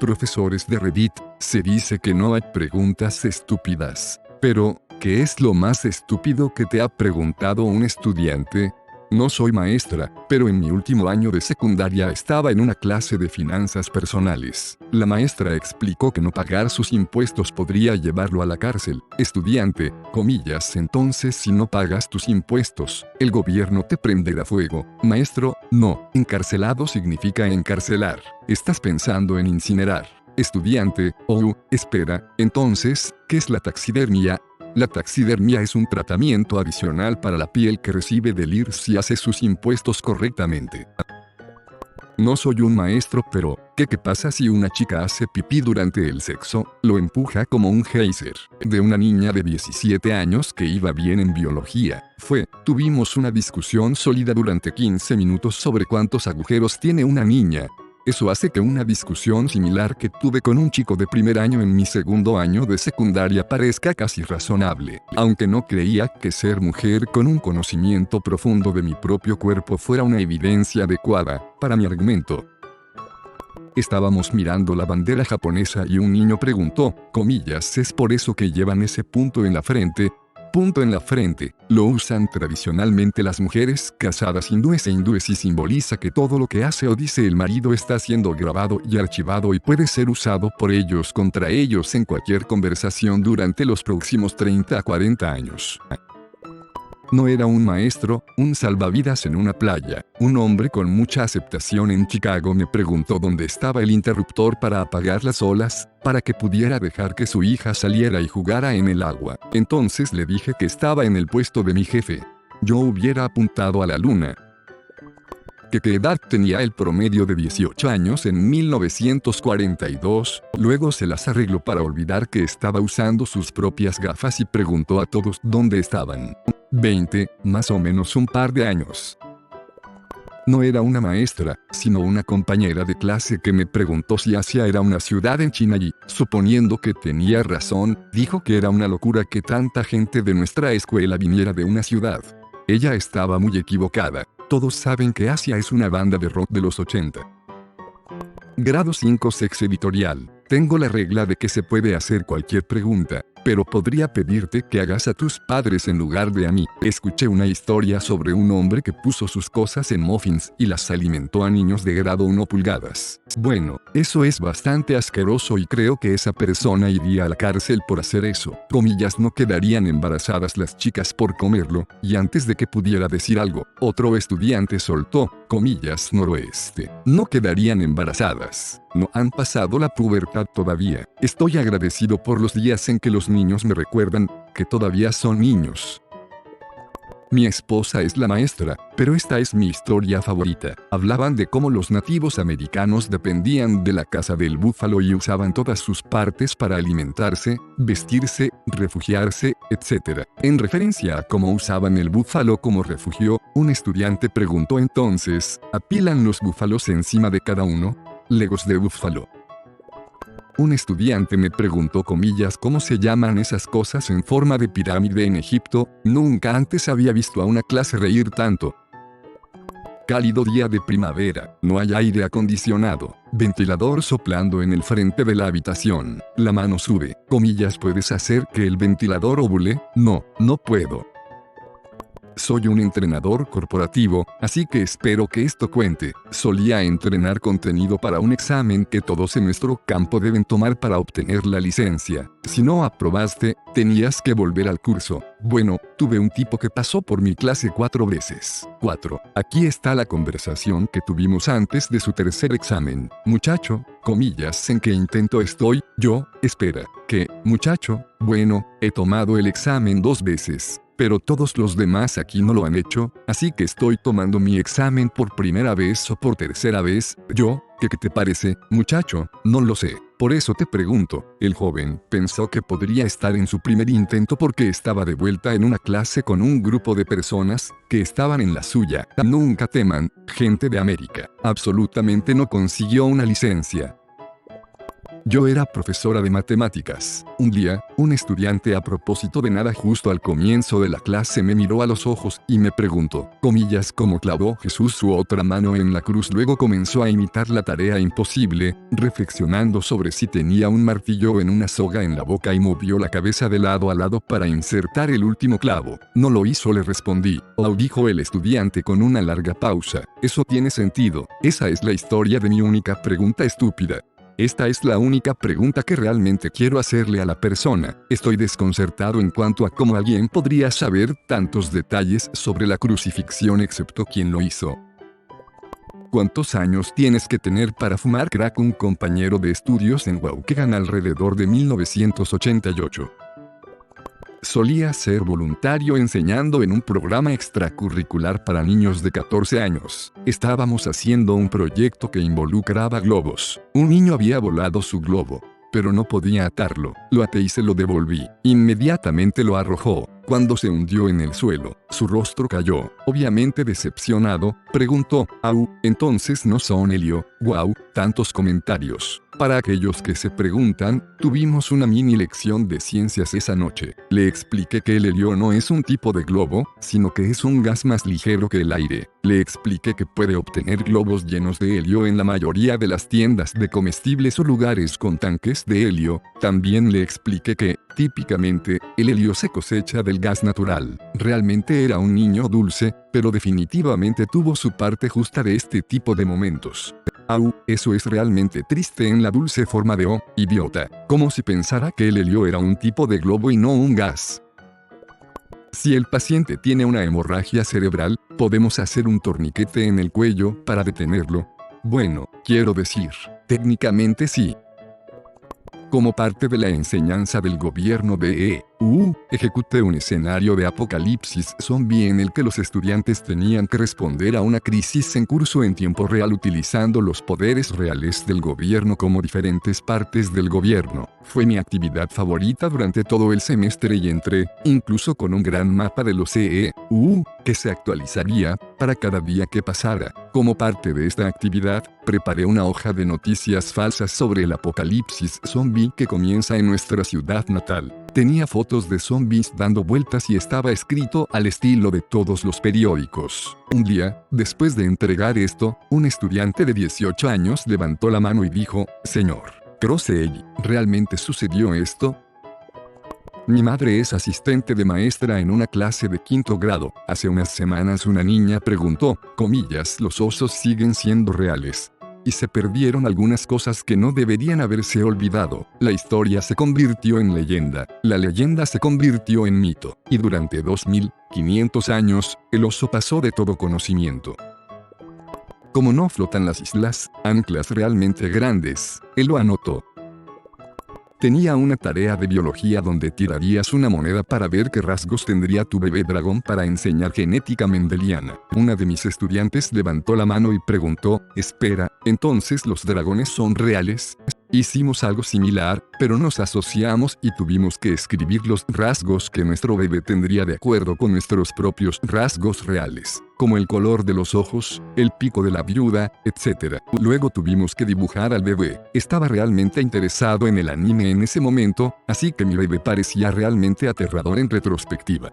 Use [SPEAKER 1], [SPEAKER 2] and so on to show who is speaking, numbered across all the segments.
[SPEAKER 1] Profesores de Reddit, se dice que no hay preguntas estúpidas. Pero, ¿qué es lo más estúpido que te ha preguntado un estudiante? No soy maestra, pero en mi último año de secundaria estaba en una clase de finanzas personales. La maestra explicó que no pagar sus impuestos podría llevarlo a la cárcel. Estudiante, comillas, entonces si no pagas tus impuestos, el gobierno te prenderá fuego. Maestro, no, encarcelado significa encarcelar. Estás pensando en incinerar. Estudiante, espera, entonces, ¿qué es la taxidermia? La taxidermia es un tratamiento adicional para la piel que recibe del IR si hace sus impuestos correctamente. No soy un maestro, pero, ¿qué pasa si una chica hace pipí durante el sexo? Lo empuja como un geyser. De una niña de 17 años que iba bien en biología. Tuvimos una discusión sólida durante 15 minutos sobre cuántos agujeros tiene una niña. Eso hace que una discusión similar que tuve con un chico de primer año en mi segundo año de secundaria parezca casi razonable, aunque no creía que ser mujer con un conocimiento profundo de mi propio cuerpo fuera una evidencia adecuada para mi argumento. Estábamos mirando la bandera japonesa y un niño preguntó, comillas, ¿es por eso que llevan ese punto en la frente? Punto en la frente, lo usan tradicionalmente las mujeres casadas hindúes y simboliza que todo lo que hace o dice el marido está siendo grabado y archivado y puede ser usado por ellos contra ellos en cualquier conversación durante los próximos 30 a 40 años. No era un maestro, un salvavidas en una playa. Un hombre con mucha aceptación en Chicago me preguntó dónde estaba el interruptor para apagar las olas, para que pudiera dejar que su hija saliera y jugara en el agua. Entonces le dije que estaba en el puesto de mi jefe. Yo hubiera apuntado a la luna. ¿Qué edad tenía el promedio de 18 años en 1942? Luego se las arregló para olvidar que estaba usando sus propias gafas y preguntó a todos dónde estaban. 20, más o menos un par de años. No era una maestra, sino una compañera de clase que me preguntó si Asia era una ciudad en China y, suponiendo que tenía razón, dijo que era una locura que tanta gente de nuestra escuela viniera de una ciudad. Ella estaba muy equivocada. Todos saben que Asia es una banda de rock de los 80. Grado 5 Sex Editorial. Tengo la regla de que se puede hacer cualquier pregunta, pero podría pedirte que hagas a tus padres en lugar de a mí. Escuché una historia sobre un hombre que puso sus cosas en muffins y las alimentó a niños de grado 1 pulgadas. Bueno, eso es bastante asqueroso y creo que esa persona iría a la cárcel por hacer eso. Comillas, no quedarían embarazadas las chicas por comerlo, y antes de que pudiera decir algo, otro estudiante soltó, comillas, noroeste. No quedarían embarazadas. No han pasado la pubertad todavía. Estoy agradecido por los días en que los niños me recuerdan que todavía son niños. Mi esposa es la maestra, pero esta es mi historia favorita. Hablaban de cómo los nativos americanos dependían de la caza del búfalo y usaban todas sus partes para alimentarse, vestirse, refugiarse, etc. En referencia a cómo usaban el búfalo como refugio, un estudiante preguntó entonces, ¿apilan los búfalos encima de cada uno? Legos de búfalo. Un estudiante me preguntó, comillas, ¿cómo se llaman esas cosas en forma de pirámide en Egipto? Nunca antes había visto a una clase reír tanto. Cálido día de primavera, no hay aire acondicionado, ventilador soplando en el frente de la habitación. La mano sube, comillas, ¿puedes hacer que el ventilador ovule? No, no puedo. Soy un entrenador corporativo, así que espero que esto cuente. Solía entrenar contenido para un examen que todos en nuestro campo deben tomar para obtener la licencia. Si no aprobaste, tenías que volver al curso. Bueno, tuve un tipo que pasó por mi clase 4 veces. 4. Aquí está la conversación que tuvimos antes de su tercer examen. Muchacho, comillas, ¿en qué intento estoy? Yo, espera, ¿qué, muchacho? Bueno, he tomado el examen 2 veces. Pero todos los demás aquí no lo han hecho, así que estoy tomando mi examen por primera vez o por tercera vez. Yo, ¿qué te parece, muchacho? No lo sé. Por eso te pregunto. El joven pensó que podría estar en su primer intento porque estaba de vuelta en una clase con un grupo de personas que estaban en la suya. Nunca teman, gente de América. Absolutamente no consiguió una licencia. Yo era profesora de matemáticas. Un día, un estudiante a propósito de nada justo al comienzo de la clase me miró a los ojos y me preguntó, comillas, ¿cómo clavó Jesús su otra mano en la cruz? Luego comenzó a imitar la tarea imposible, reflexionando sobre si tenía un martillo en una soga en la boca y movió la cabeza de lado a lado para insertar el último clavo. No lo hizo, le respondí. Oh, dijo el estudiante con una larga pausa. Eso tiene sentido. Esa es la historia de mi única pregunta estúpida. Esta es la única pregunta que realmente quiero hacerle a la persona. Estoy desconcertado en cuanto a cómo alguien podría saber tantos detalles sobre la crucifixión excepto quien lo hizo. ¿Cuántos años tienes que tener para fumar crack? Un compañero de estudios en Waukegan alrededor de 1988. Solía ser voluntario enseñando en un programa extracurricular para niños de 14 años. Estábamos haciendo un proyecto que involucraba globos. Un niño había volado su globo, pero no podía atarlo. Lo até y se lo devolví. Inmediatamente lo arrojó. Cuando se hundió en el suelo, su rostro cayó. Obviamente decepcionado, preguntó, «Au, entonces no son helio». «Wow, tantos comentarios». Para aquellos que se preguntan, tuvimos una mini lección de ciencias esa noche. Le expliqué que el helio no es un tipo de globo, sino que es un gas más ligero que el aire. Le expliqué que puede obtener globos llenos de helio en la mayoría de las tiendas de comestibles o lugares con tanques de helio. También le expliqué que, típicamente, el helio se cosecha del gas natural. Realmente era un niño dulce, pero definitivamente tuvo su parte justa de este tipo de momentos. Au, eso es realmente triste en la dulce forma de «oh, idiota», como si pensara que el helio era un tipo de globo y no un gas. Si el paciente tiene una hemorragia cerebral, podemos hacer un torniquete en el cuello para detenerlo. Bueno, quiero decir, técnicamente sí. Como parte de la enseñanza del gobierno de EU, ejecuté un escenario de apocalipsis zombie en el que los estudiantes tenían que responder a una crisis en curso en tiempo real utilizando los poderes reales del gobierno como diferentes partes del gobierno. Fue mi actividad favorita durante todo el semestre y entré, incluso con un gran mapa de los EU, que se actualizaría para cada día que pasara. Como parte de esta actividad, preparé una hoja de noticias falsas sobre el apocalipsis zombie que comienza en nuestra ciudad natal. Tenía fotos de zombies dando vueltas y estaba escrito al estilo de todos los periódicos. Un día, después de entregar esto, un estudiante de 18 años levantó la mano y dijo, «Señor Crosey, ¿realmente sucedió esto?». Mi madre es asistente de maestra en una clase de 5º grado. Hace unas semanas una niña preguntó, comillas, ¿los osos siguen siendo reales? Y se perdieron algunas cosas que no deberían haberse olvidado. La historia se convirtió en leyenda, la leyenda se convirtió en mito, y durante 2500 años, el oso pasó de todo conocimiento. Como no flotan las islas, anclas realmente grandes, él lo anotó. Tenía una tarea de biología donde tirarías una moneda para ver qué rasgos tendría tu bebé dragón para enseñar genética mendeliana. Una de mis estudiantes levantó la mano y preguntó, espera, ¿entonces los dragones son reales? Hicimos algo similar, pero nos asociamos y tuvimos que escribir los rasgos que nuestro bebé tendría de acuerdo con nuestros propios rasgos reales, como el color de los ojos, el pico de la viuda, etc. Luego tuvimos que dibujar al bebé. Estaba realmente interesado en el anime en ese momento, así que mi bebé parecía realmente aterrador en retrospectiva.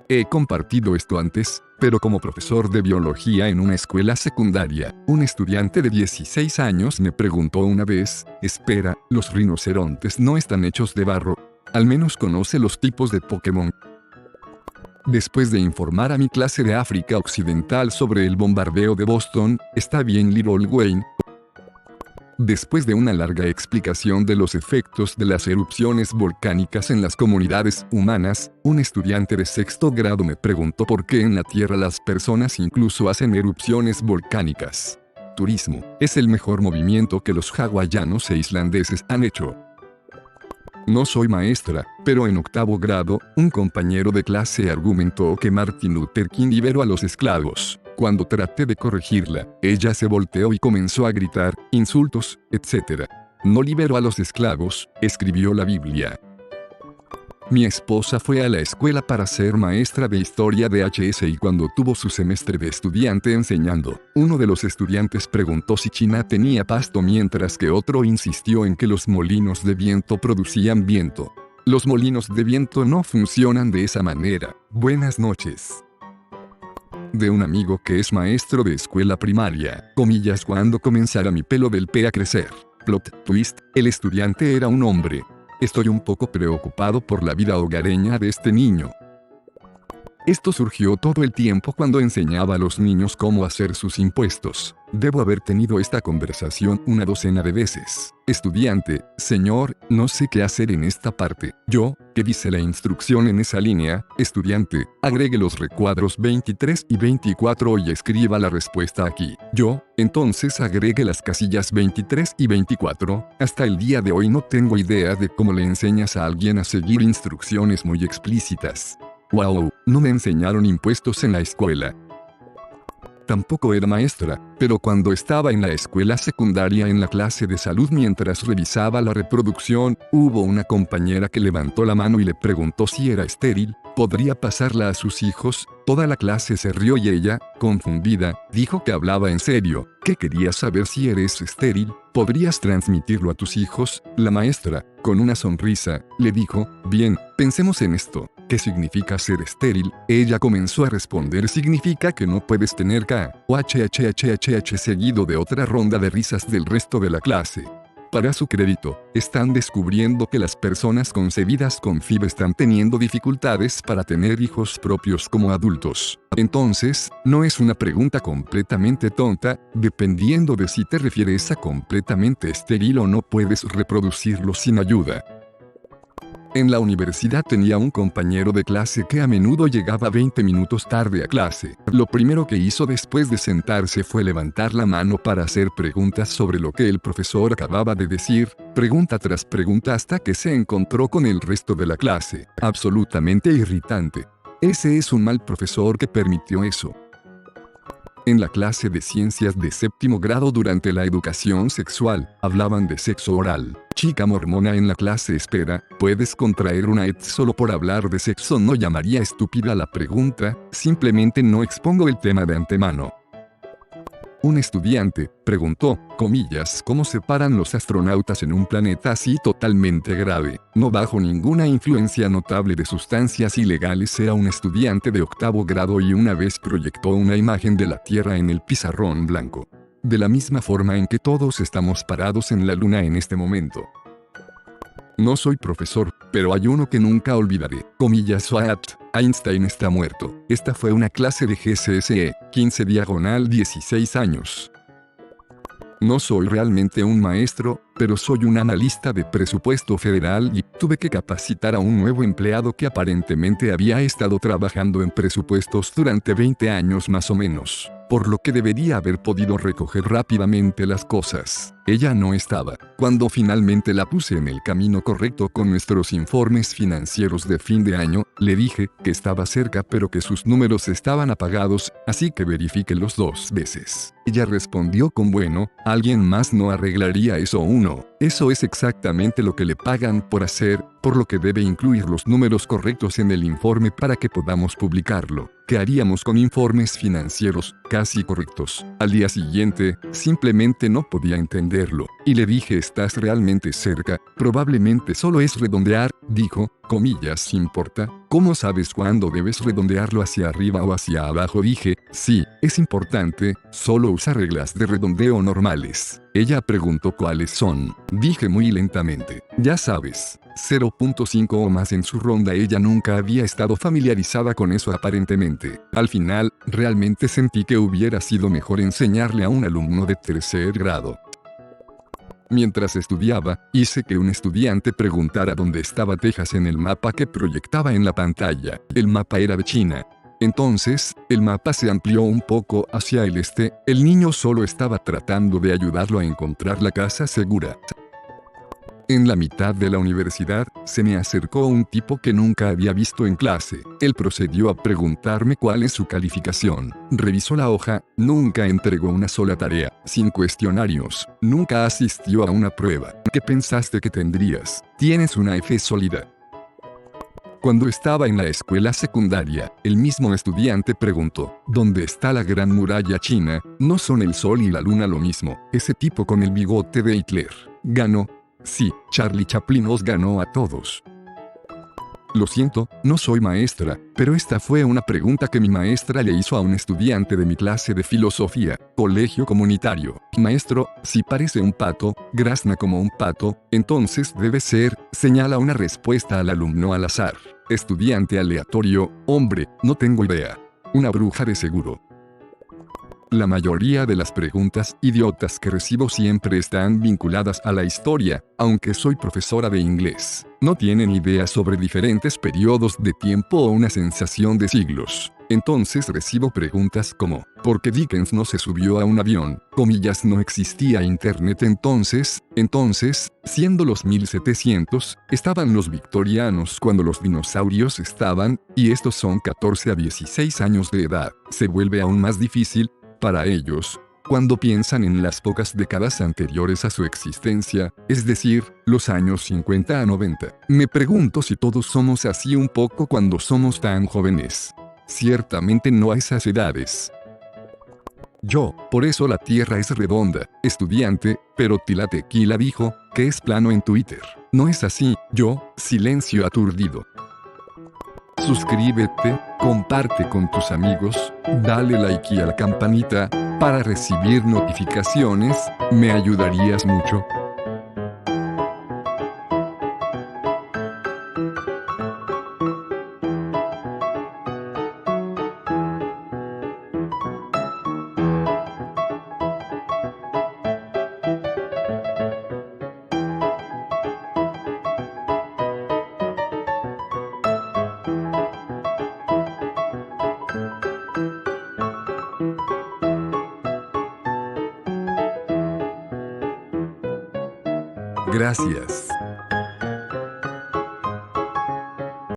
[SPEAKER 1] He compartido esto antes, pero como profesor de biología en una escuela secundaria, un estudiante de 16 años me preguntó una vez, espera, ¿los rinocerontes no están hechos de barro? Al menos conoce los tipos de Pokémon. Después de informar a mi clase de África Occidental sobre el bombardeo de Boston, ¿está bien, Little Wayne? Después de una larga explicación de los efectos de las erupciones volcánicas en las comunidades humanas, un estudiante de 6º grado me preguntó por qué en la Tierra las personas incluso hacen erupciones volcánicas. Turismo es el mejor movimiento que los hawaianos e islandeses han hecho. No soy maestra, pero en 8º grado, un compañero de clase argumentó que Martin Luther King liberó a los esclavos. Cuando traté de corregirla, ella se volteó y comenzó a gritar, insultos, etc. No liberó a los esclavos, escribió la Biblia. Mi esposa fue a la escuela para ser maestra de historia de HS y cuando tuvo su semestre de estudiante enseñando, uno de los estudiantes preguntó si China tenía pasto mientras que otro insistió en que los molinos de viento producían viento. Los molinos de viento no funcionan de esa manera. Buenas noches. De un amigo que es maestro de escuela primaria, comillas, cuando comenzara mi pelo del pe a crecer. Plot twist, el estudiante era un hombre. Estoy un poco preocupado por la vida hogareña de este niño. Esto surgió todo el tiempo cuando enseñaba a los niños cómo hacer sus impuestos. Debo haber tenido esta conversación una docena de veces. Estudiante, señor, no sé qué hacer en esta parte. Yo, ¿qué dice la instrucción en esa línea? Estudiante, agregue los recuadros 23 y 24 y escriba la respuesta aquí. Yo, entonces agregue las casillas 23 y 24. Hasta el día de hoy no tengo idea de cómo le enseñas a alguien a seguir instrucciones muy explícitas. Wow, no me enseñaron impuestos en la escuela. Tampoco era maestra, pero cuando estaba en la escuela secundaria en la clase de salud mientras revisaba la reproducción, hubo una compañera que levantó la mano y le preguntó si era estéril, podría pasarla a sus hijos. Toda la clase se rió y ella, confundida, dijo que hablaba en serio, que quería saber si eres estéril, ¿podrías transmitirlo a tus hijos? La maestra, con una sonrisa, le dijo, bien, pensemos en esto. ¿Qué significa ser estéril? Ella comenzó a responder, significa que no puedes tener K-O-H-H-H-H seguido de otra ronda de risas del resto de la clase. Para su crédito, están descubriendo que las personas concebidas con FIV están teniendo dificultades para tener hijos propios como adultos. Entonces, no es una pregunta completamente tonta, dependiendo de si te refieres a completamente estéril o no puedes reproducirlo sin ayuda. En la universidad tenía un compañero de clase que a menudo llegaba 20 minutos tarde a clase. Lo primero que hizo después de sentarse fue levantar la mano para hacer preguntas sobre lo que el profesor acababa de decir, pregunta tras pregunta hasta que se encontró con el resto de la clase. Absolutamente irritante. Ese es un mal profesor que permitió eso. En la clase de ciencias de séptimo grado durante la educación sexual, hablaban de sexo oral. Chica mormona en la clase espera, ¿puedes contraer una ET solo por hablar de sexo? No llamaría estúpida la pregunta, simplemente no expongo el tema de antemano. Un estudiante preguntó, comillas, ¿cómo se paran los astronautas en un planeta así totalmente grave? No bajo ninguna influencia notable de sustancias ilegales. Era un estudiante de octavo grado y una vez proyectó una imagen de la Tierra en el pizarrón blanco. De la misma forma en que todos estamos parados en la luna en este momento. No soy profesor, pero hay uno que nunca olvidaré. Comillas, Einstein está muerto. Esta fue una clase de GCSE, 15/16 años. No soy realmente un maestro, pero soy un analista de presupuesto federal y tuve que capacitar a un nuevo empleado que aparentemente había estado trabajando en presupuestos durante 20 años más o menos, por lo que debería haber podido recoger rápidamente las cosas. Ella no estaba. Cuando finalmente la puse en el camino correcto con nuestros informes financieros de fin de año, le dije que estaba cerca pero que sus números estaban apagados, así que verifíquelos 2 veces. Ella respondió con bueno, alguien más no arreglaría eso. Eso es exactamente lo que le pagan por hacer, por lo que debe incluir los números correctos en el informe para que podamos publicarlo. ¿Qué haríamos con informes financieros casi correctos? Al día siguiente, simplemente no podía entenderlo, y le dije, ¿estás realmente cerca? Probablemente solo es redondear, dijo, comillas, ¿importa? ¿Cómo sabes cuándo debes redondearlo hacia arriba o hacia abajo? Dije, sí, es importante, solo usa reglas de redondeo normales. Ella preguntó cuáles son. Dije muy lentamente, ya sabes, 0.5 o más en su ronda. Ella nunca había estado familiarizada con eso aparentemente. Al final, realmente sentí que hubiera sido mejor enseñarle a un alumno de tercer grado. Mientras estudiaba, hice que un estudiante preguntara dónde estaba Texas en el mapa que proyectaba en la pantalla. El mapa era de China. Entonces, el mapa se amplió un poco hacia el este. El niño solo estaba tratando de ayudarlo a encontrar la casa segura. En la mitad de la universidad, se me acercó un tipo que nunca había visto en clase. Él procedió a preguntarme cuál es su calificación. Revisó la hoja, nunca entregó una sola tarea, sin cuestionarios, nunca asistió a una prueba. ¿Qué pensaste que tendrías? Tienes una F sólida. Cuando estaba en la escuela secundaria, el mismo estudiante preguntó, ¿dónde está la gran muralla china? ¿No son el sol y la luna lo mismo? Ese tipo con el bigote de Hitler ganó. Sí, Charlie Chaplin os ganó a todos. Lo siento, no soy maestra, pero esta fue una pregunta que mi maestra le hizo a un estudiante de mi clase de filosofía, colegio comunitario. Maestro, si parece un pato, grazna como un pato, entonces debe ser, señala una respuesta al alumno al azar. Estudiante aleatorio, hombre, no tengo idea. Una bruja de seguro. La mayoría de las preguntas idiotas que recibo siempre están vinculadas a la historia, aunque soy profesora de inglés. No tienen idea sobre diferentes periodos de tiempo o una sensación de siglos. Entonces recibo preguntas como, ¿por qué Dickens no se subió a un avión? Comillas, no existía internet entonces, siendo los 1700, estaban los victorianos cuando los dinosaurios estaban, y estos son 14 a 16 años de edad. Se vuelve aún más difícil para ellos, cuando piensan en las pocas décadas anteriores a su existencia, es decir, los años 50 a 90. Me pregunto si todos somos así un poco cuando somos tan jóvenes. Ciertamente no a esas edades. Por eso la Tierra es redonda, estudiante, pero Tila Tequila dijo que es plano en Twitter. No es así, silencio aturdido. Suscríbete, comparte con tus amigos, dale like y a la campanita, para recibir notificaciones, me ayudarías mucho. Gracias.